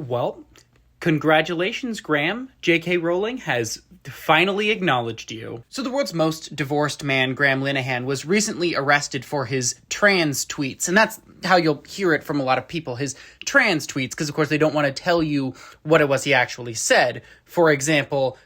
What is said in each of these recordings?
Well, congratulations, Graham. J.K. Rowling has finally acknowledged you. So the world's most divorced man, Graham Linehan, was recently arrested for his trans tweets. And that's how you'll hear it from a lot of people, his trans tweets, because of course they don't want to tell you what it was he actually said. For example,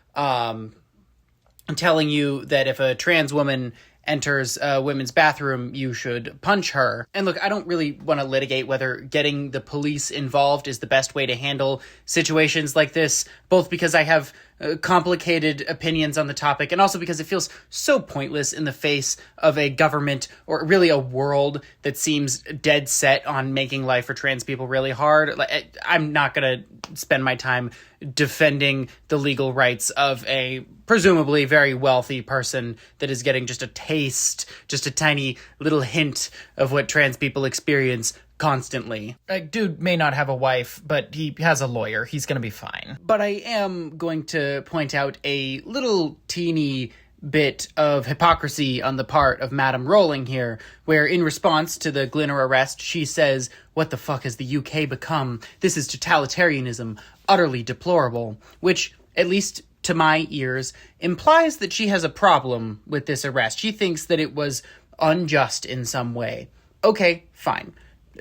telling you that if a trans woman enters a women's bathroom, you should punch her. And look, I don't really want to litigate whether getting the police involved is the best way to handle situations like this, both because I have complicated opinions on the topic, and also because it feels so pointless in the face of a government, or really a world, that seems dead set on making life for trans people really hard. I'm not going to spend my time defending the legal rights of a presumably very wealthy person that is getting just a taste, just a tiny little hint of what trans people experience constantly. Dude may not have a wife, but he has a lawyer. He's gonna be fine. But I am going to point out a little teeny bit of hypocrisy on the part of Madame Rowling here, where in response to the Glinner arrest, she says, "What the fuck has the UK become? This is totalitarianism, utterly deplorable," which, at least to my ears, implies that she has a problem with this arrest. She thinks that it was unjust in some way. Okay, fine.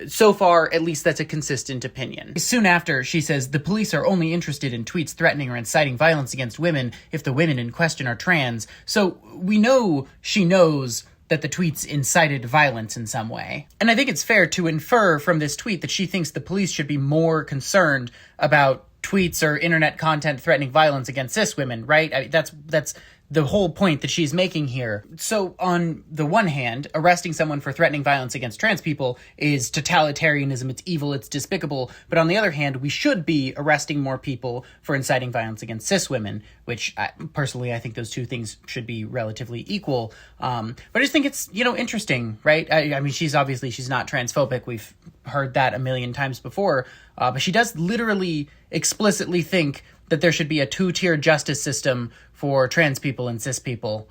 So far, at least that's a consistent opinion. Soon after, she says, "The police are only interested in tweets threatening or inciting violence against women if the women in question are trans." So we know she knows that the tweets incited violence in some way. And I think it's fair to infer from this tweet that she thinks the police should be more concerned about tweets or internet content threatening violence against cis women, right? That's the whole point that she's making here. So on the one hand, arresting someone for threatening violence against trans people is totalitarianism, it's evil, it's despicable. But on the other hand, we should be arresting more people for inciting violence against cis women, which personally, I think those two things should be relatively equal. But I just think it's, interesting, right? I mean, she's not transphobic. We've heard that a million times before. But she does literally explicitly think that there should be a two-tier justice system for trans people and cis people.